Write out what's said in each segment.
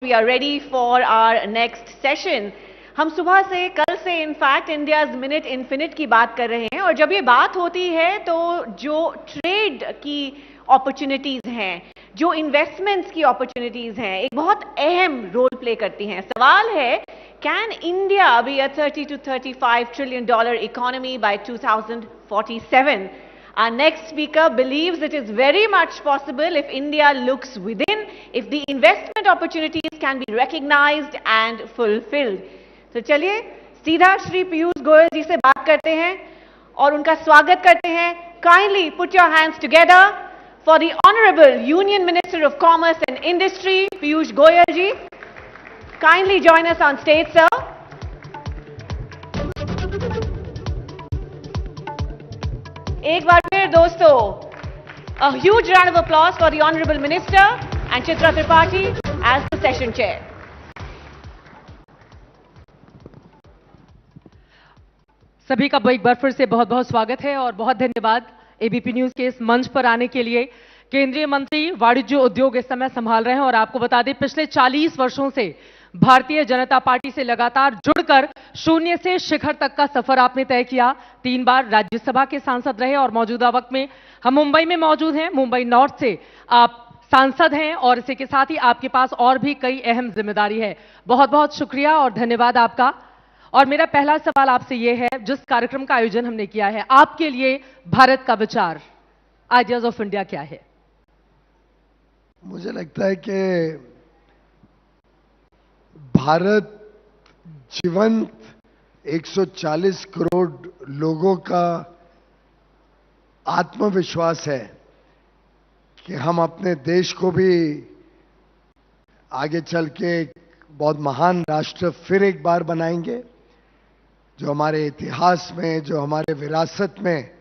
We are ready for our next session. हम सुबह से कल से इनफैक्ट इंडियाज मिनट इन्फिनिट की बात कर रहे हैं और जब ये बात होती है तो जो ट्रेड की अपॉर्चुनिटीज हैं, जो इन्वेस्टमेंट्स की अपॉर्चुनिटीज हैं, एक बहुत अहम रोल प्ले करती हैं. सवाल है, can India be a 30 to 35 trillion dollar economy by 2047? Our next speaker believes it is very much possible if India looks within, if the investment opportunities can be recognized and fulfilled. तो चलिए सीधा श्री पीयूष गोयल जी से बात करते हैं और उनका स्वागत करते हैं. Kindly put your hands together for the Honorable Union Minister of Commerce and Industry, Piyush Goyal ji. Kindly join us on stage, sir. एक बार फिर दोस्तों, a huge round of applause for the Honorable Minister and Chitra Tripathi as the session chair. सभी का एक बार फिर से बहुत बहुत स्वागत है और बहुत धन्यवाद एबीपी न्यूज के इस मंच पर आने के लिए. केंद्रीय मंत्री वाणिज्य उद्योग इस समय संभाल रहे हैं और आपको बता दें पिछले 40 वर्षों से भारतीय जनता पार्टी से लगातार जुड़कर शून्य से शिखर तक का सफर आपने तय किया. 3 बार राज्यसभा के सांसद रहे और मौजूदा वक्त में हम मुंबई में मौजूद हैं. मुंबई नॉर्थ से आप सांसद हैं और इसी के साथ ही आपके पास और भी कई अहम जिम्मेदारी है. बहुत बहुत शुक्रिया और धन्यवाद आपका. और मेरा पहला सवाल आपसे यह है, जिस कार्यक्रम का आयोजन हमने किया है, आपके लिए भारत का विचार, आइडियाज ऑफ इंडिया क्या है? मुझे लगता है कि भारत जीवंत 140 करोड़ लोगों का आत्मविश्वास है कि हम अपने देश को भी आगे चल के एक बहुत महान राष्ट्र फिर एक बार बनाएंगे. जो हमारे इतिहास में, जो हमारे विरासत में,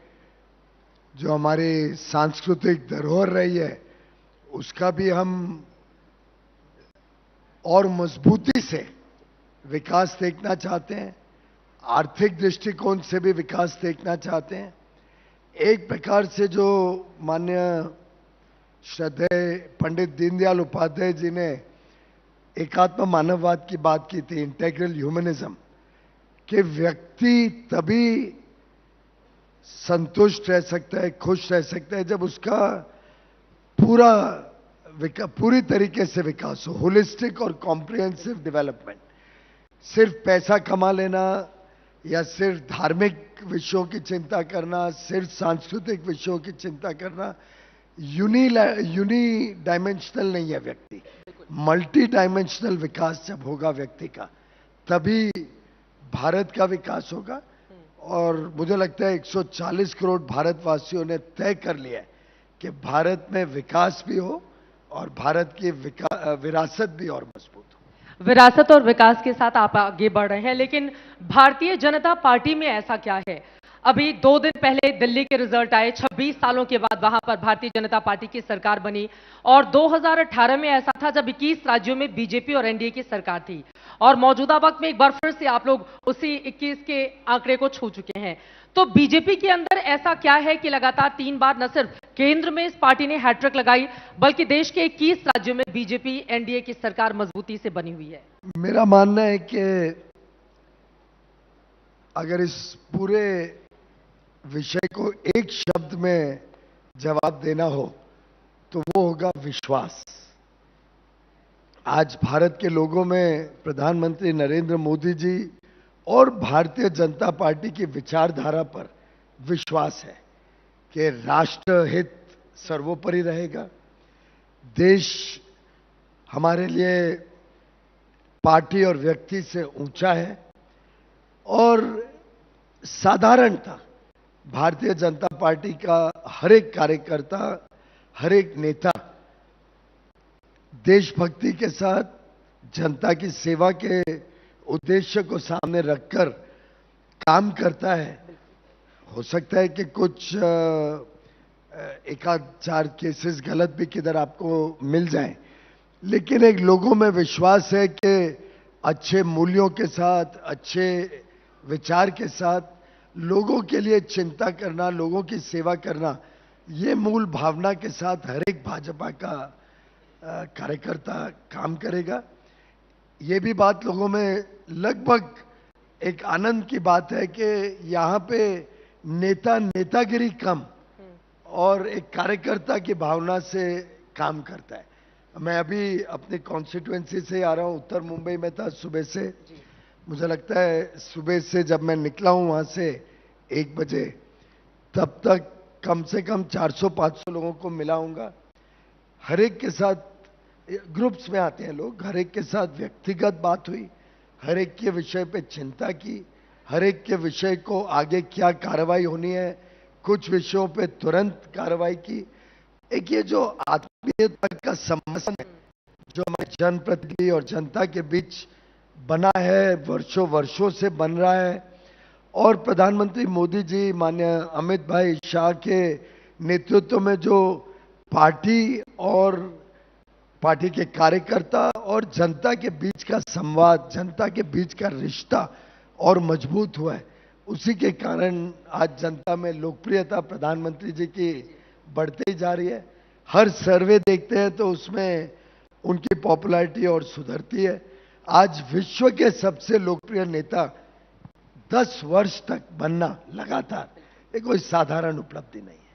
जो हमारी सांस्कृतिक धरोहर रही है, उसका भी हम और मजबूती से विकास देखना चाहते हैं. आर्थिक दृष्टिकोण से भी विकास देखना चाहते हैं. एक प्रकार से जो माननीय श्रद्धेय पंडित दीनदयाल उपाध्याय जी ने एकात्म मानववाद की बात की थी, इंटेग्रल ह्यूमनिज्म, कि व्यक्ति तभी संतुष्ट रह सकता है, खुश रह सकता है, जब उसका पूरी तरीके से विकास हो. होलिस्टिक और कॉम्प्रिहेंसिव डेवलपमेंट. सिर्फ पैसा कमा लेना या सिर्फ धार्मिक विषयों की चिंता करना, सिर्फ सांस्कृतिक विषयों की चिंता करना यूनी डायमेंशनल नहीं है. व्यक्ति मल्टी डायमेंशनल विकास जब होगा व्यक्ति का, तभी भारत का विकास होगा. और मुझे लगता है 140 करोड़ भारतवासियों ने तय कर लिया है कि भारत में विकास भी हो और भारत की विरासत भी और मजबूत हो. विरासत और विकास के साथ आप आगे बढ़ रहे हैं, लेकिन भारतीय जनता पार्टी में ऐसा क्या है? अभी 2 दिन पहले दिल्ली के रिजल्ट आए. 26 सालों के बाद वहां पर भारतीय जनता पार्टी की सरकार बनी और 2018 में ऐसा था जब 21 राज्यों में बीजेपी और एनडीए की सरकार थी और मौजूदा वक्त में एक बार फिर से आप लोग उसी 21 के आंकड़े को छू चुके हैं. तो बीजेपी के अंदर ऐसा क्या है कि लगातार 3 बार न सिर्फ केंद्र में इस पार्टी ने हैट्रिक लगाई, बल्कि देश के 21 राज्यों में बीजेपी एनडीए की सरकार मजबूती से बनी हुई है? मेरा मानना है कि अगर इस पूरे विषय को एक शब्द में जवाब देना हो तो वो होगा विश्वास. आज भारत के लोगों में प्रधानमंत्री नरेंद्र मोदी जी और भारतीय जनता पार्टी की विचारधारा पर विश्वास है कि राष्ट्र हित सर्वोपरि रहेगा. देश हमारे लिए पार्टी और व्यक्ति से ऊंचा है और साधारणतः भारतीय जनता पार्टी का हर एक कार्यकर्ता, हर एक नेता देशभक्ति के साथ जनता की सेवा के उद्देश्य को सामने रखकर काम करता है. हो सकता है कि कुछ एकाध 4 केसेस गलत भी किधर आपको मिल जाएं, लेकिन एक लोगों में विश्वास है कि अच्छे मूल्यों के साथ, अच्छे विचार के साथ लोगों के लिए चिंता करना, लोगों की सेवा करना, ये मूल भावना के साथ हर एक भाजपा का कार्यकर्ता काम करेगा. ये भी बात लोगों में लगभग एक आनंद की बात है कि यहाँ पे नेतागिरी कम और एक कार्यकर्ता की भावना से काम करता है। मैं अभी अपनी कॉन्स्टिट्यूएंसी से आ रहा हूँ, उत्तर मुंबई में था सुबह से। मुझे लगता है सुबह से जब मैं निकला हूँ वहाँ से 1 बजे, तब तक कम से कम 400-500 लोगों को मिला हूँगा। हर एक के साथ ग्रुप्स में आते हैं लोग, हर एक के साथ व्यक्तिगत बात हुई, हर एक के विषय पे चिंता की, हर एक के विषय को आगे क्या कार्रवाई होनी है, कुछ विषयों पे तुरंत कार्रवाई की। एक ये जो आत्मीयता का संबंध है जो हमारे जनप्रतिनिधि और जनता के बीच बना है, वर्षों वर्षों से बन रहा है, और प्रधानमंत्री मोदी जी, माननीय अमित भाई शाह के नेतृत्व में जो पार्टी और पार्टी के कार्यकर्ता और जनता के बीच का संवाद, जनता के बीच का रिश्ता और मजबूत हुआ है, उसी के कारण आज जनता में लोकप्रियता प्रधानमंत्री जी की बढ़ते ही जा रही है। हर सर्वे देखते हैं तो उसमें उनकी पॉपुलैरिटी और सुधरती है। आज विश्व के सबसे लोकप्रिय नेता 10 वर्ष तक बनना लगातार ये कोई साधारण उपलब्धि नहीं है।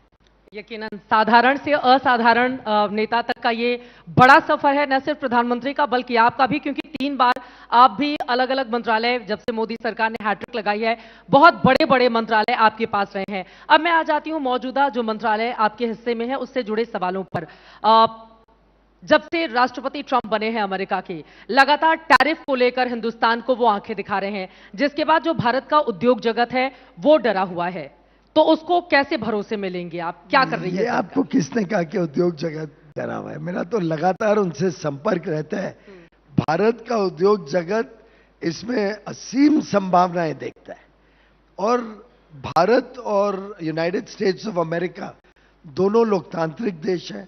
यकीनन साधारण से असाधारण नेता तक का ये बड़ा सफर है, न सिर्फ प्रधानमंत्री का बल्कि आपका भी, क्योंकि 3 बार आप भी अलग अलग मंत्रालय, जब से मोदी सरकार ने हैट्रिक लगाई है, बहुत बड़े बड़े मंत्रालय आपके पास रहे हैं। अब मैं आ जाती हूं मौजूदा जो मंत्रालय आपके हिस्से में है उससे जुड़े सवालों पर। जब से राष्ट्रपति ट्रंप बने हैं अमेरिका के, लगातार टैरिफ को लेकर हिंदुस्तान को वो आंखें दिखा रहे हैं, जिसके बाद जो भारत का उद्योग जगत है वो डरा हुआ है। तो उसको कैसे भरोसे में लेंगे आप, क्या कर रही है? आपको किसने कहा कि उद्योग जगत डरा हुआ है? मेरा तो लगातार उनसे संपर्क रहता है। भारत का उद्योग जगत इसमें असीम संभावनाएं देखता है, और भारत और यूनाइटेड स्टेट्स ऑफ अमेरिका दोनों लोकतांत्रिक देश हैं।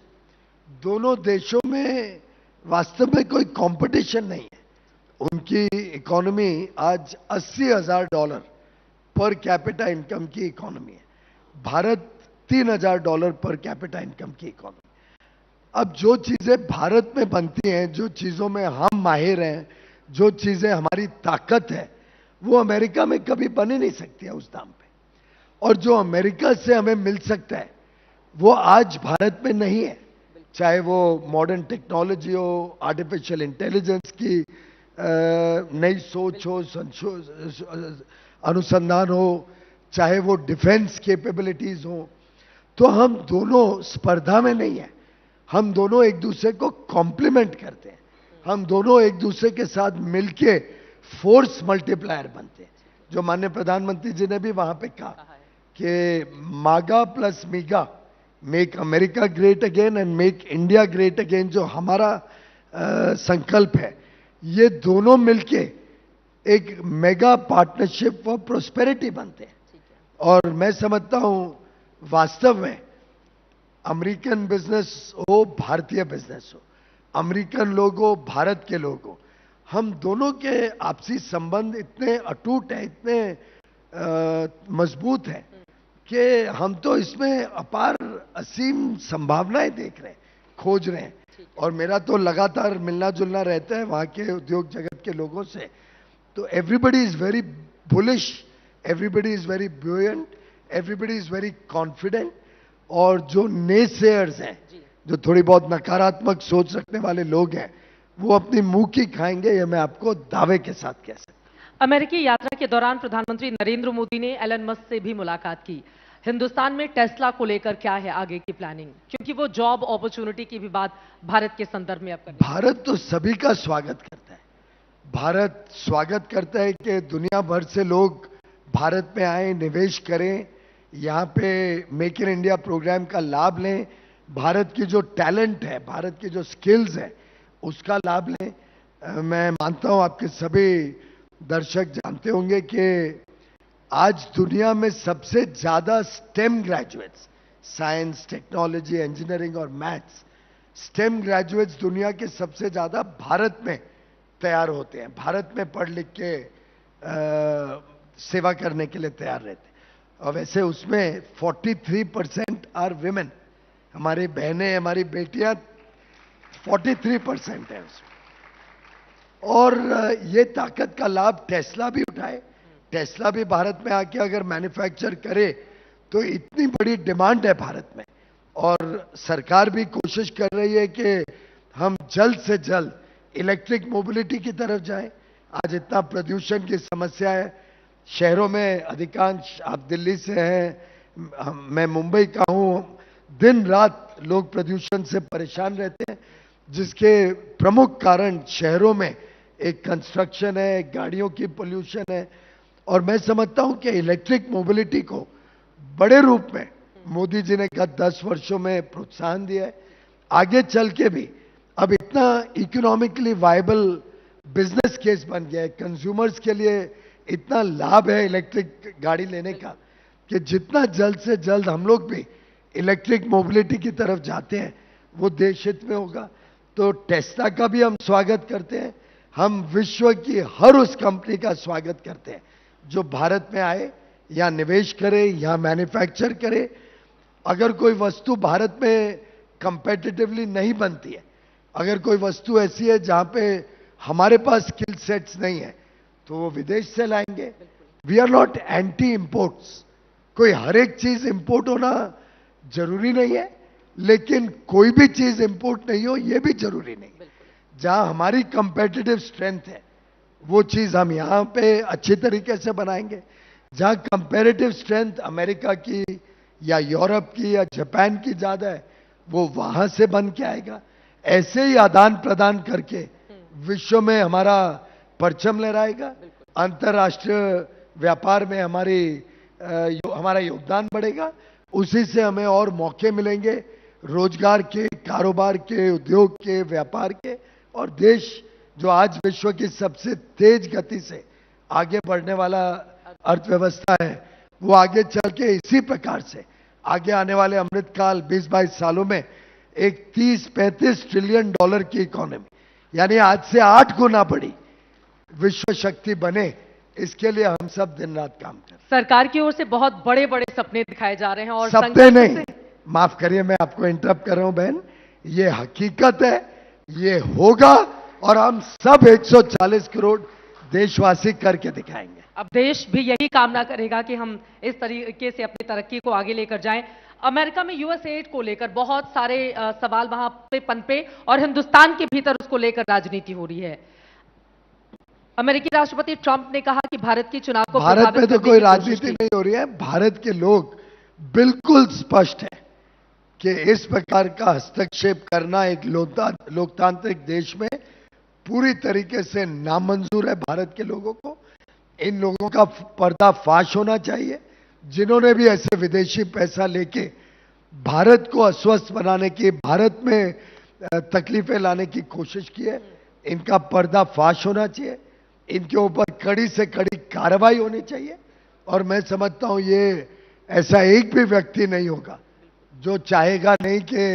दोनों देशों में वास्तव में कोई कंपटीशन नहीं है। उनकी इकोनॉमी आज $80,000 पर कैपिटा इनकम की इकोनॉमी है, भारत $3,000 पर कैपिटा इनकम की इकोनॉमी। अब जो चीजें भारत में बनती हैं, जो चीजों में हम माहिर हैं, जो चीजें हमारी ताकत है, वो अमेरिका में कभी बन ही नहीं सकती है उस दाम पे। और जो अमेरिका से हमें मिल सकता है वो आज भारत में नहीं है, चाहे वो मॉडर्न टेक्नोलॉजी हो, आर्टिफिशियल इंटेलिजेंस की नई सोच हो, अनुसंधान हो, चाहे वो डिफेंस कैपेबिलिटीज हो। तो हम दोनों स्पर्धा में नहीं है, हम दोनों एक दूसरे को कॉम्प्लीमेंट करते हैं, हम दोनों एक दूसरे के साथ मिलके फोर्स मल्टीप्लायर बनते हैं। जो माननीय प्रधानमंत्री जी ने भी वहां पे कहा कि मागा plus मीगा, make America great again and make India great again, जो हमारा संकल्प है, ये दोनों मिलके एक मेगा पार्टनरशिप फॉर प्रोस्पेरिटी बनते हैं। और मैं समझता हूं वास्तव में अमेरिकन बिजनेस हो, भारतीय बिजनेस हो, अमेरिकन लोग हो, भारत के लोग हो, हम दोनों के आपसी संबंध इतने अटूट हैं, इतने मजबूत हैं कि हम तो इसमें अपार असीम संभावनाएं देख रहे हैं, खोज रहे हैं। और मेरा तो लगातार मिलना जुलना रहता है वहां के उद्योग जगत के लोगों से। तो everybody is very bullish, everybody is very buoyant, everybody is very confident. और जो नेसेयर्स हैं, जो थोड़ी बहुत नकारात्मक सोच रखने वाले लोग हैं, वो अपनी मुंह की खाएंगे, ये मैं आपको दावे के साथ कह सकता हूं। अमेरिकी यात्रा के दौरान प्रधानमंत्री नरेंद्र मोदी ने एलन मस्क से भी मुलाकात की। हिंदुस्तान में टेस्ला को लेकर क्या है आगे की प्लानिंग, क्योंकि वो जॉब अपॉर्चुनिटी की भी बात भारत के संदर्भ में अब कर। भारत तो सभी का स्वागत करता है। भारत स्वागत करता है कि दुनिया भर से लोग भारत में आए, निवेश करें, यहाँ पे मेक इन इंडिया प्रोग्राम का लाभ लें, भारत की जो टैलेंट है, भारत की जो स्किल्स है, उसका लाभ लें। मैं मानता हूं आपके सभी दर्शक जानते होंगे कि आज दुनिया में सबसे ज्यादा stem graduates, science, technology, engineering और मैथ्स, स्टेम ग्रेजुएट्स दुनिया के सबसे ज्यादा भारत में तैयार होते हैं, भारत में पढ़ लिख के सेवा करने के लिए तैयार रहते हैं। और वैसे उसमें 43% आर विमेन, हमारी बहनें, हमारी बेटियां 43% है उसमें। और ये ताकत का लाभ टेस्ला भी उठाए। टेस्ला भी भारत में आके अगर मैन्युफैक्चर करे तो इतनी बड़ी डिमांड है भारत में, और सरकार भी कोशिश कर रही है कि हम जल्द से जल्द इलेक्ट्रिक मोबिलिटी की तरफ जाएं। आज इतना प्रदूषण की समस्या है शहरों में, अधिकांश आप दिल्ली से हैं, मैं मुंबई का हूं, दिन रात लोग प्रदूषण से परेशान रहते हैं, जिसके प्रमुख कारण शहरों में एक कंस्ट्रक्शन है, गाड़ियों की पोल्यूशन है। और मैं समझता हूं कि इलेक्ट्रिक मोबिलिटी को बड़े रूप में मोदी जी ने गत 10 वर्षों में प्रोत्साहन दिया है। आगे चल के भी अब इतना इकोनॉमिकली वायबल बिजनेस केस बन गया है, कंज्यूमर्स के लिए इतना लाभ है इलेक्ट्रिक गाड़ी लेने का, कि जितना जल्द से जल्द हम लोग भी इलेक्ट्रिक मोबिलिटी की तरफ जाते हैं वो देश हित में होगा। तो टेस्ला का भी हम स्वागत करते हैं। हम विश्व की हर उस कंपनी का स्वागत करते हैं जो भारत में आए, या निवेश करे, या मैन्युफैक्चर करे। अगर कोई वस्तु भारत में कंपेटिटिवली नहीं बनती है, अगर कोई वस्तु ऐसी है जहां पे हमारे पास स्किल सेट्स नहीं है, तो वो विदेश से लाएंगे। We are not anti imports. कोई हर एक चीज इंपोर्ट होना जरूरी नहीं है, लेकिन कोई भी चीज इंपोर्ट नहीं हो ये भी जरूरी नहीं। जहां हमारी कंपेटिटिव स्ट्रेंथ है वो चीज हम यहां पे अच्छी तरीके से बनाएंगे। जहां कंपैरेटिव स्ट्रेंथ अमेरिका की या यूरोप की या जापान की ज्यादा है, वो वहां से बन के आएगा। ऐसे ही आदान प्रदान करके विश्व में हमारा परचम लहराएगा, अंतर्राष्ट्रीय व्यापार में हमारा योगदान बढ़ेगा। उसी से हमें और मौके मिलेंगे रोजगार के, कारोबार के, उद्योग के, व्यापार के। और देश जो आज विश्व की सबसे तेज गति से आगे बढ़ने वाला अर्थव्यवस्था है, वो आगे चल के इसी प्रकार से आगे आने वाले अमृतकाल 20-22 सालों में एक 30-35 ट्रिलियन डॉलर की इकोनॉमी, यानी आज से 8 गुना बड़ी विश्व शक्ति बने, इसके लिए हम सब दिन रात काम कर रहे हैं। सरकार की ओर से बहुत बड़े बड़े सपने दिखाए जा रहे हैं, और सपने नहीं, माफ करिए मैं आपको इंटरप्ट कर रहा हूं बहन, ये हकीकत है, ये होगा, और हम सब 140 करोड़ देशवासी करके दिखाएंगे। अब देश भी यही कामना करेगा कि हम इस तरीके से अपनी तरक्की को आगे लेकर जाएं। अमेरिका में यूएस एड को लेकर बहुत सारे सवाल वहां पे पनपे, और हिंदुस्तान के भीतर उसको लेकर राजनीति हो रही है। अमेरिकी राष्ट्रपति ट्रंप ने कहा कि भारत की चुनाव को भारत में तो कोई राजनीति नहीं हो रही है। भारत के लोग बिल्कुल स्पष्ट है कि इस प्रकार का हस्तक्षेप करना एक लोकतांत्रिक देश में पूरी तरीके से नामंजूर है। भारत के लोगों को इन लोगों का पर्दाफाश होना चाहिए, जिन्होंने भी ऐसे विदेशी पैसा लेके भारत को अस्वस्थ बनाने की, भारत में तकलीफें लाने की कोशिश की है, इनका पर्दाफाश होना चाहिए। इनके ऊपर कड़ी से कड़ी कार्रवाई होनी चाहिए। और मैं समझता हूं ये ऐसा एक भी व्यक्ति नहीं होगा जो चाहेगा नहीं कि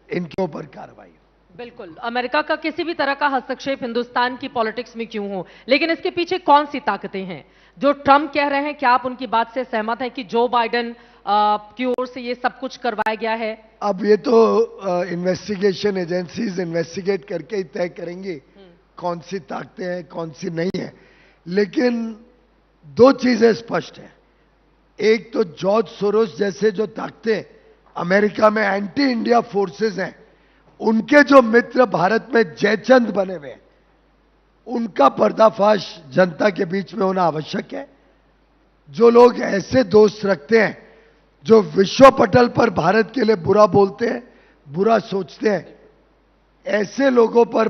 इनके ऊपर कार्रवाई हो। बिल्कुल, अमेरिका का किसी भी तरह का हस्तक्षेप हिंदुस्तान की पॉलिटिक्स में क्यों हो, लेकिन इसके पीछे कौन सी ताकतें हैं? जो ट्रंप कह रहे हैं, क्या आप उनकी बात से सहमत हैं कि जो बाइडेन की ओर से ये सब कुछ करवाया गया है? अब ये तो इन्वेस्टिगेशन एजेंसीज इन्वेस्टिगेट करके ही तय करेंगी कौन सी ताकतें हैं, कौन सी नहीं है। लेकिन दो चीजें स्पष्ट हैं। एक तो जॉर्ज सोरोस जैसे जो ताकतें अमेरिका में एंटी इंडिया फोर्सेस हैं, उनके जो मित्र भारत में जयचंद बने हुए हैं, उनका पर्दाफाश जनता के बीच में होना आवश्यक है। जो लोग ऐसे दोस्त रखते हैं जो विश्व पटल पर भारत के लिए बुरा बोलते हैं, बुरा सोचते हैं, ऐसे लोगों पर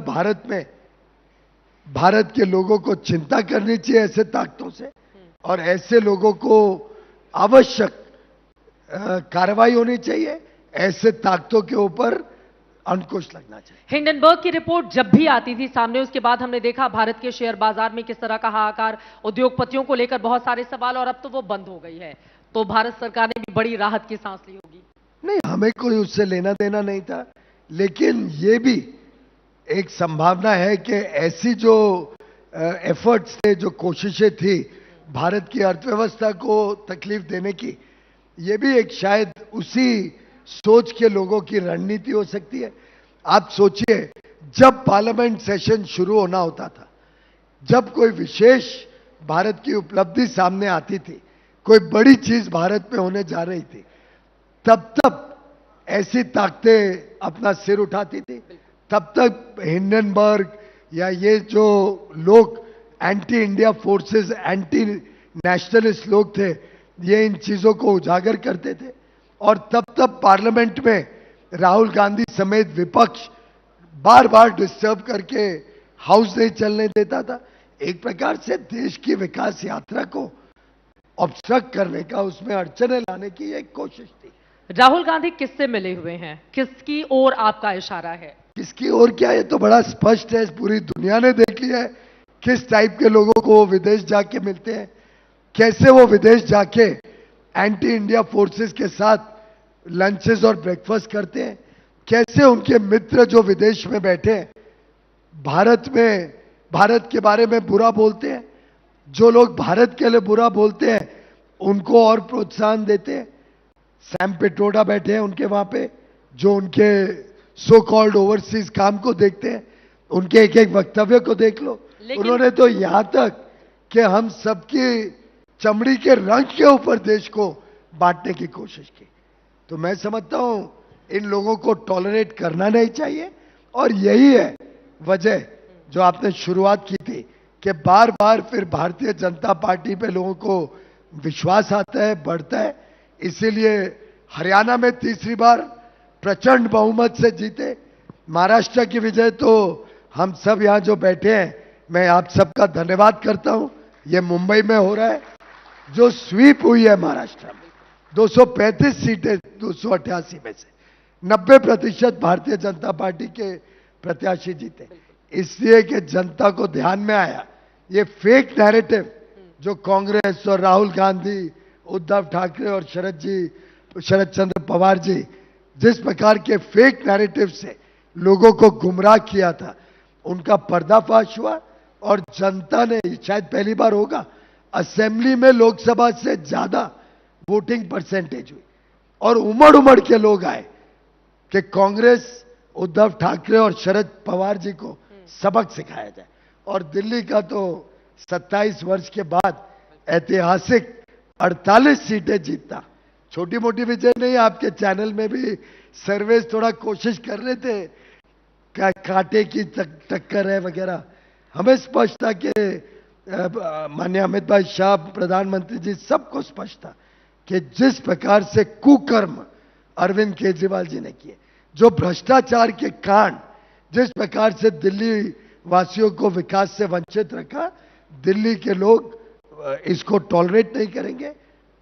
भारत के लोगों को चिंता करनी चाहिए ऐसे ताकतों से, और ऐसे लोगों को आवश्यक कार्रवाई होनी चाहिए। ऐसे ताकतों के ऊपर अंकुश लगना चाहिए। हिंडनबर्ग की रिपोर्ट जब भी आती थी सामने, उसके बाद हमने देखा भारत के शेयर बाजार में किस तरह का हाहाकार, उद्योगपतियों को लेकर बहुत सारे सवाल, और अब तो वो बंद हो गई है। तो भारत सरकार ने भी बड़ी राहत की सांस ली होगी। नहीं, हमें कोई उससे लेना देना नहीं था, लेकिन ये भी एक संभावना है कि ऐसी जो एफर्ट्स थे, जो कोशिशें थी भारत की अर्थव्यवस्था को तकलीफ देने की, ये भी एक शायद उसी सोच के लोगों की रणनीति हो सकती है। आप सोचिए, जब पार्लियामेंट सेशन शुरू होना होता था जब कोई विशेष भारत की उपलब्धि सामने आती थी, कोई बड़ी चीज भारत में होने जा रही थी, तब तब ऐसी ताकतें अपना सिर उठाती थी। तब तक हिंडनबर्ग या ये जो लोग anti India forces, anti nationalist लोग थे, ये इन चीजों को उजागर करते थे। और तब तब पार्लियामेंट में राहुल गांधी समेत विपक्ष बार बार डिस्टर्ब करके हाउस नहीं चलने देता था। एक प्रकार से देश की विकास यात्रा को ऑब्स्ट्रक्ट करने का, उसमें अड़चने लाने की एक कोशिश थी। राहुल गांधी किससे मिले हुए हैं? किसकी ओर आपका इशारा है? किसकी ओर क्या, ये तो बड़ा स्पष्ट है, पूरी दुनिया ने देख लिया है किस टाइप के लोगों को वो विदेश जाके मिलते हैं, कैसे वो विदेश जाके एंटी इंडिया फोर्सेस के साथ लंचेस और ब्रेकफास्ट करते हैं, कैसे उनके मित्र जो विदेश में बैठे हैं भारत के बारे में बुरा बोलते हैं, जो लोग भारत के लिए बुरा बोलते हैं उनको और प्रोत्साहन देते हैं। सैम पिट्रोडा बैठे हैं उनके वहां पे, जो उनके सो कॉल्ड ओवरसीज काम को देखते हैं, उनके एक एक वक्तव्य को देख लो। उन्होंने तो यहां तक कि हम सबकी चमड़ी के रंग के ऊपर देश को बांटने की कोशिश की। तो मैं समझता हूं इन लोगों को टॉलरेट करना नहीं चाहिए। और यही है वजह जो आपने शुरुआत की थी कि बार बार फिर भारतीय जनता पार्टी पे लोगों को विश्वास आता है, बढ़ता है। इसीलिए हरियाणा में तीसरी बार प्रचंड बहुमत से जीते। महाराष्ट्र की विजय तो हम सब यहां जो बैठे हैं, मैं आप सबका धन्यवाद करता हूं। ये मुंबई में हो रहा है, जो स्वीप हुई है महाराष्ट्र में 235 सीटें 288 में से 90% भारतीय जनता पार्टी के प्रत्याशी जीते, इसलिए कि जनता को ध्यान में आया ये फेक नैरेटिव जो कांग्रेस और राहुल गांधी, उद्धव ठाकरे और शरद चंद्र पवार जी जिस प्रकार के फेक नैरेटिव से लोगों को गुमराह किया था, उनका पर्दाफाश हुआ। और जनता ने, शायद पहली बार होगा, असेंबली में लोकसभा से ज्यादा वोटिंग परसेंटेज हुई और उमड़ उमड़ के लोग आए कि कांग्रेस, उद्धव ठाकरे और शरद पवार जी को सबक सिखाया जाए। और दिल्ली का तो 27 वर्ष के बाद ऐतिहासिक 48 सीटें जीतता छोटी मोटी विजय नहीं। आपके चैनल में भी सर्वेस थोड़ा कोशिश कर रहे थे, कांटे की टक्कर है वगैरह। हमें स्पष्ट था कि माननीय अमित भाई शाह, प्रधानमंत्री जी, सबको स्पष्ट था कि जिस प्रकार से कुकर्म अरविंद केजरीवाल जी ने किए, जो भ्रष्टाचार के कांड, जिस प्रकार से दिल्ली वासियों को विकास से वंचित रखा, दिल्ली के लोग इसको टॉलरेट नहीं करेंगे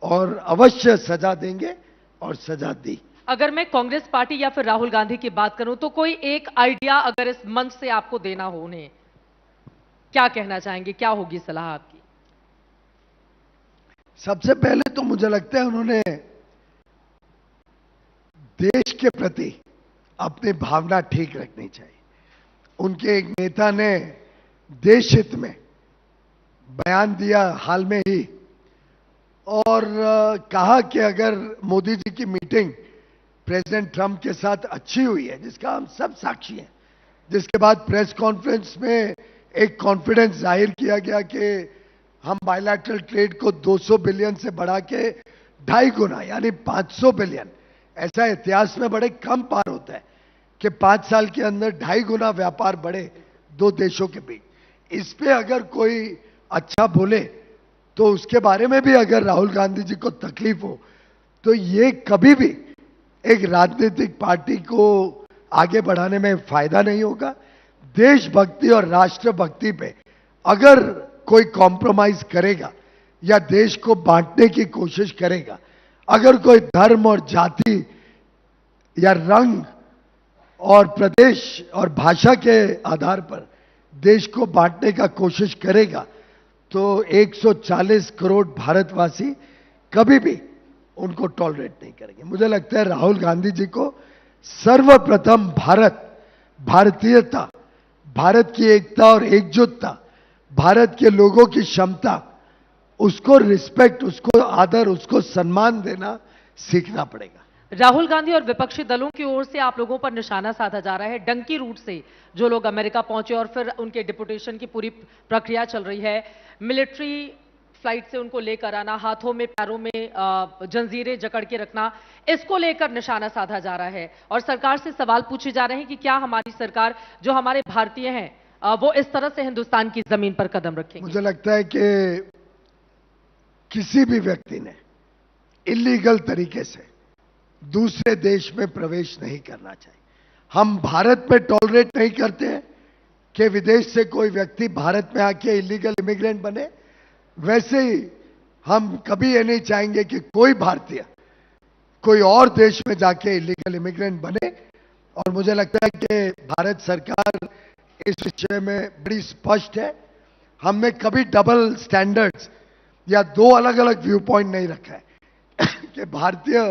और अवश्य सजा देंगे और सजा दी। अगर मैं कांग्रेस पार्टी या फिर राहुल गांधी की बात करूं तो कोई एक आइडिया अगर इस मंच से आपको देना हो, उन्हें क्या कहना चाहेंगे? क्या होगी सलाह आपकी? सबसे पहले तो मुझे लगता है उन्होंने देश के प्रति अपनी भावना ठीक रखनी चाहिए। उनके एक नेता ने देश हित में बयान दिया हाल में ही और कहा कि अगर मोदी जी की मीटिंग प्रेसिडेंट ट्रंप के साथ अच्छी हुई है, जिसका हम सब साक्षी हैं, जिसके बाद प्रेस कॉन्फ्रेंस में एक कॉन्फिडेंस जाहिर किया गया कि हम बायलैटरल ट्रेड को 200 बिलियन से बढ़ा के 2.5 गुना यानी 500 बिलियन, ऐसा इतिहास में बड़े कम बार होता है कि 5 साल के अंदर 2.5 गुना व्यापार बढ़े दो देशों के बीच। इस पे अगर कोई अच्छा बोले तो उसके बारे में भी अगर राहुल गांधी जी को तकलीफ हो तो ये कभी भी एक राजनीतिक पार्टी को आगे बढ़ाने में फायदा नहीं होगा। देशभक्ति और राष्ट्रभक्ति पे अगर कोई कॉम्प्रोमाइज करेगा या देश को बांटने की कोशिश करेगा, अगर कोई धर्म और जाति या रंग और प्रदेश और भाषा के आधार पर देश को बांटने का कोशिश करेगा, तो 140 करोड़ भारतवासी कभी भी उनको टॉलरेट नहीं करेंगे। मुझे लगता है राहुल गांधी जी को सर्वप्रथम भारत, भारतीयता, भारत की एकता और एकजुटता, भारत के लोगों की क्षमता, उसको रिस्पेक्ट, उसको आदर, उसको सम्मान देना सीखना पड़ेगा। राहुल गांधी और विपक्षी दलों की ओर से आप लोगों पर निशाना साधा जा रहा है डंकी रूट से। जो लोग अमेरिका पहुंचे और फिर उनके डिपोटेशन की पूरी प्रक्रिया चल रही है, मिलिट्री फ्लाइट से उनको लेकर आना, हाथों में पैरों में जंजीरें जकड़ के रखना, इसको लेकर निशाना साधा जा रहा है और सरकार से सवाल पूछे जा रहे हैं कि क्या हमारी सरकार, जो हमारे भारतीय हैं, वो इस तरह से हिंदुस्तान की जमीन पर कदम रखेंगे। मुझे लगता है कि किसी भी व्यक्ति ने इलीगल तरीके से दूसरे देश में प्रवेश नहीं करना चाहिए। हम भारत में टॉलरेट नहीं करते हैं कि विदेश से कोई व्यक्ति भारत में आके इलीगल इमिग्रेंट बने, वैसे ही हम कभी ये नहीं चाहेंगे कि कोई भारतीय कोई और देश में जाके इलीगल इमिग्रेंट बने। और मुझे लगता है कि भारत सरकार इस विषय में बड़ी स्पष्ट है। हमने कभी डबल स्टैंडर्ड्स या दो अलग अलग व्यू पॉइंट नहीं रखा है कि भारतीय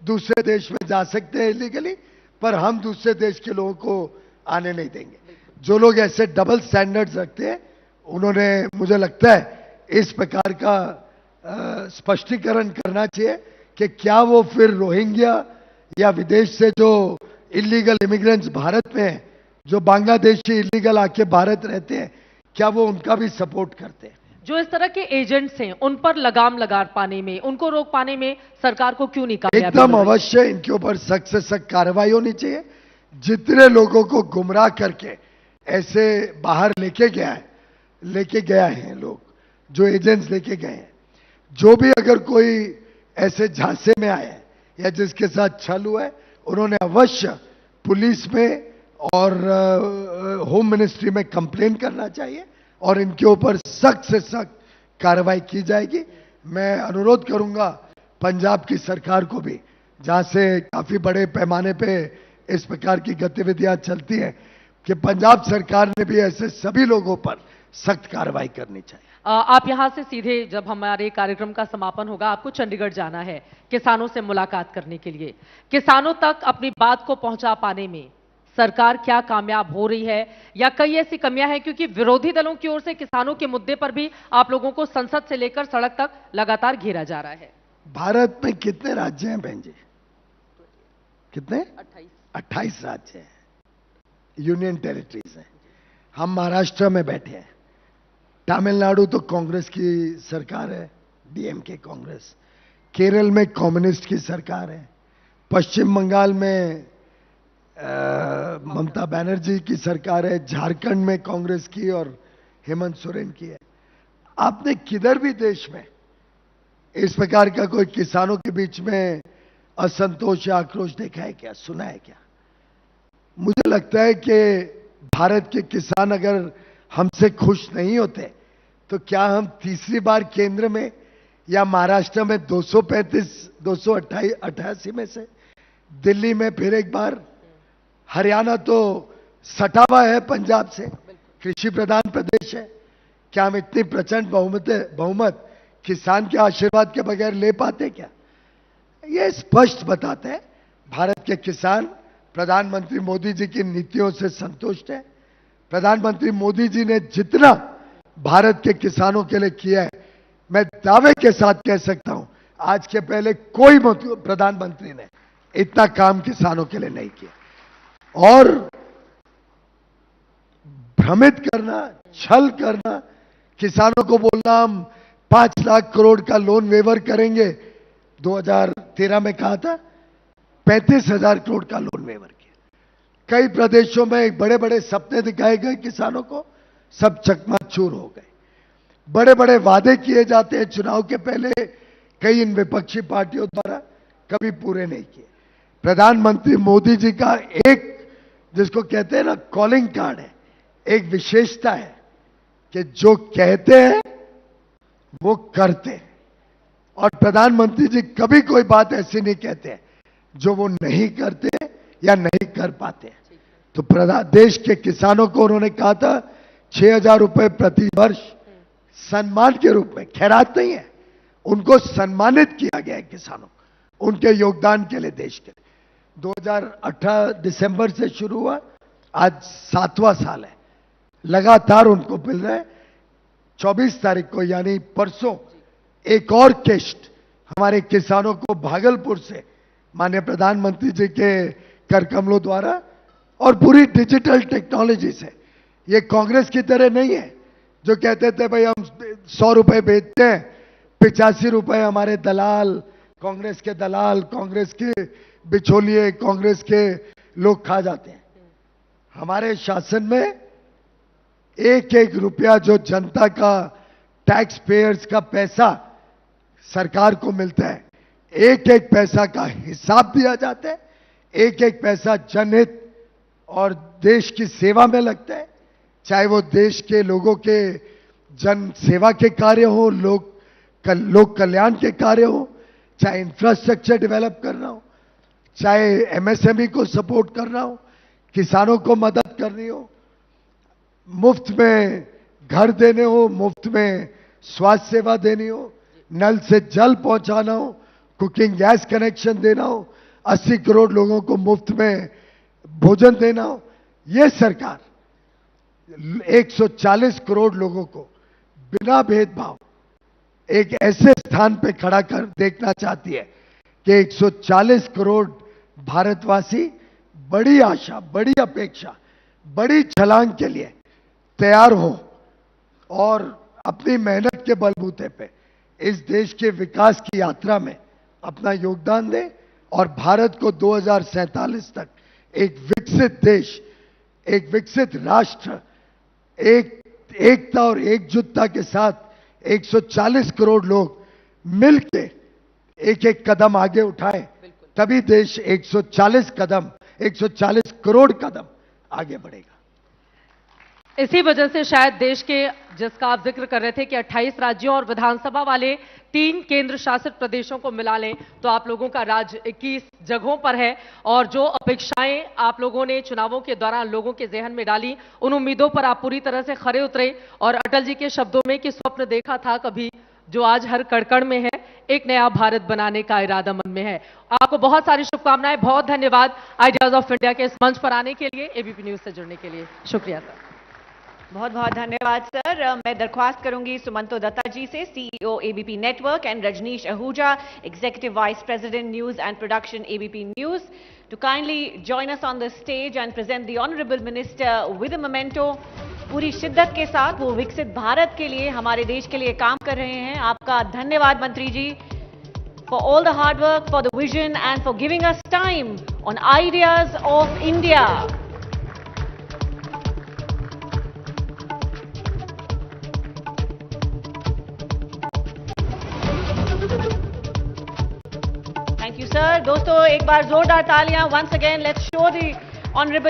दूसरे देश में जा सकते हैं इलीगली, पर हम दूसरे देश के लोगों को आने नहीं देंगे। जो लोग ऐसे डबल स्टैंडर्ड्स रखते हैं, उन्होंने मुझे लगता है इस प्रकार का स्पष्टीकरण करना चाहिए कि क्या वो फिर रोहिंग्या या विदेश से जो इलीगल इमिग्रेंट्स भारत में हैं, जो बांग्लादेशी इलीगल आके भारत रहते हैं, क्या वो उनका भी सपोर्ट करते हैं। जो इस तरह के एजेंट्स हैं, उन पर लगाम लगा पाने में, उनको रोक पाने में सरकार को क्यों नहीं कामयाबी एकदम मिल रही? अवश्य इनके ऊपर सख्त से सख्त कार्रवाई होनी चाहिए। जितने लोगों को गुमराह करके ऐसे बाहर लेके गया है लोग, जो एजेंट्स लेके गए हैं, जो भी अगर कोई ऐसे झांसे में आए हैं या जिसके साथ छल हुआ है, उन्होंने अवश्य पुलिस में और होम मिनिस्ट्री में कंप्लेन करना चाहिए और इनके ऊपर सख्त से सख्त कार्रवाई की जाएगी। मैं अनुरोध करूंगा पंजाब की सरकार को भी, जहां से काफी बड़े पैमाने पे इस प्रकार की गतिविधियां चलती हैं, कि पंजाब सरकार ने भी ऐसे सभी लोगों पर सख्त कार्रवाई करनी चाहिए। आप यहां से सीधे, जब हमारे कार्यक्रम का समापन होगा, आपको चंडीगढ़ जाना है किसानों से मुलाकात करने के लिए। किसानों तक अपनी बात को पहुंचा पाने में सरकार क्या कामयाब हो रही है या कई ऐसी कमियां हैं? क्योंकि विरोधी दलों की ओर से किसानों के मुद्दे पर भी आप लोगों को संसद से लेकर सड़क तक लगातार घेरा जा रहा है। भारत में कितने राज्य हैं बहन जी? कितने? 28 राज्य हैं, यूनियन टेरिटरीज हैं। हम महाराष्ट्र में बैठे हैं, तमिलनाडु तो कांग्रेस की सरकार है, डीएमके कांग्रेस, केरल में कम्युनिस्ट की सरकार है, पश्चिम बंगाल में ममता बनर्जी की सरकार है, झारखंड में कांग्रेस की और हेमंत सोरेन की है। आपने किधर भी देश में इस प्रकार का कोई किसानों के बीच में असंतोष या आक्रोश देखा है क्या, सुना है क्या? मुझे लगता है कि भारत के किसान अगर हमसे खुश नहीं होते तो क्या हम तीसरी बार केंद्र में या महाराष्ट्र में 288 में से, दिल्ली में फिर एक बार, हरियाणा तो सटा हुआ है पंजाब से, कृषि प्रधान प्रदेश है, क्या हम इतनी प्रचंड बहुमत किसान के आशीर्वाद के बगैर ले पाते क्या? ये स्पष्ट बताते हैं भारत के किसान प्रधानमंत्री मोदी जी की नीतियों से संतुष्ट है। प्रधानमंत्री मोदी जी ने जितना भारत के किसानों के लिए किया है, मैं दावे के साथ कह सकता हूं आज के पहले कोई प्रधानमंत्री ने इतना काम किसानों के लिए नहीं किया। और भ्रमित करना, छल करना, किसानों को बोलना हम 5 लाख करोड़ का लोन वेवर करेंगे, 2013 में कहा था, 35,000 करोड़ का लोन वेवर किया। कई प्रदेशों में बड़े बड़े सपने दिखाए गए किसानों को, सब चकनाचूर हो गए। बड़े बड़े वादे किए जाते हैं चुनाव के पहले, कई इन विपक्षी पार्टियों द्वारा, कभी पूरे नहीं किए। प्रधानमंत्री मोदी जी का एक, जिसको कहते हैं ना, कॉलिंग कार्ड है, एक विशेषता है कि जो कहते हैं वो करते हैं। और प्रधानमंत्री जी कभी कोई बात ऐसी नहीं कहते हैं जो वो नहीं करते या नहीं कर पाते। तो देश के किसानों को उन्होंने कहा था 6,000 रुपए प्रति वर्ष सम्मान के रूप में, खैरात नहीं है, उनको सम्मानित किया गया है किसानों को उनके योगदान के लिए, देश के लिए। 2018 दिसंबर से शुरू हुआ, आज 7वां साल है, लगातार उनको मिल रहा है। 24 तारीख को यानी परसों एक और किश्त हमारे किसानों को भागलपुर से माननीय प्रधानमंत्री जी के कर कमलों द्वारा और पूरी डिजिटल टेक्नोलॉजी से। ये कांग्रेस की तरह नहीं है जो कहते थे भाई हम 100 रुपए बेचते हैं, 85 रुपए हमारे दलाल, कांग्रेस के दलाल, कांग्रेस के बिचौलिए, कांग्रेस के लोग खा जाते हैं। हमारे शासन में एक एक रुपया जो जनता का, टैक्स पेयर्स का पैसा सरकार को मिलता है, एक एक पैसा का हिसाब दिया जाता है, एक एक पैसा जनहित और देश की सेवा में लगता है, चाहे वो देश के लोगों के जन सेवा के कार्य हो, लोक कल्याण के कार्य हो, चाहे इंफ्रास्ट्रक्चर डेवलप करना हो, चाहे एमएसएमई को सपोर्ट करना हो, किसानों को मदद करनी हो, मुफ्त में घर देने हो, मुफ्त में स्वास्थ्य सेवा देनी हो, नल से जल पहुंचाना हो, कुकिंग गैस कनेक्शन देना हो, 80 करोड़ लोगों को मुफ्त में भोजन देना हो। यह सरकार 140 करोड़ लोगों को बिना भेदभाव एक ऐसे स्थान पे खड़ा कर देखना चाहती है कि 140 करोड़ भारतवासी बड़ी आशा, बड़ी अपेक्षा, बड़ी छलांग के लिए तैयार हो और अपनी मेहनत के बलबूते पे इस देश के विकास की यात्रा में अपना योगदान दें और भारत को 2047 तक एक विकसित देश, एक विकसित राष्ट्र, एकता और एकजुटता के साथ 140 करोड़ लोग मिलके एक एक कदम आगे उठाएं, तभी देश 140 करोड़ कदम आगे बढ़ेगा। इसी वजह से शायद देश के, जिसका आप जिक्र कर रहे थे कि 28 राज्यों और विधानसभा वाले 3 केंद्र शासित प्रदेशों को मिला लें तो आप लोगों का राज्य 21 जगहों पर है। और जो अपेक्षाएं आप लोगों ने चुनावों के दौरान लोगों के जहन में डाली, उन उम्मीदों पर आप पूरी तरह से खरे उतरे और अटल जी के शब्दों में कि स्वप्न देखा था कभी जो आज हर कड़कड़ में है, एक नया भारत बनाने का इरादा मन में है। आपको बहुत सारी शुभकामनाएं, बहुत धन्यवाद आइडियाज ऑफ इंडिया के इस मंच पर आने के लिए, एबीपी न्यूज से जुड़ने के लिए। शुक्रिया सर। बहुत बहुत धन्यवाद सर। मैं दरख्वास्त करूंगी सुमंतो दत्ता जी से, CEO ABP network, and Rajneesh Ahuja, executive vice president news and production ABP news, to kindly join us on the stage and present the honorable minister with a memento। पूरी शिद्दत के साथ वो विकसित भारत के लिए, हमारे देश के लिए काम कर रहे हैं। आपका धन्यवाद मंत्री जी, for all the hard work, for the vision and for giving us time on Ideas of India। Thank you sir. दोस्तों एक बार जोरदार तालियां। Once again let's show the honourable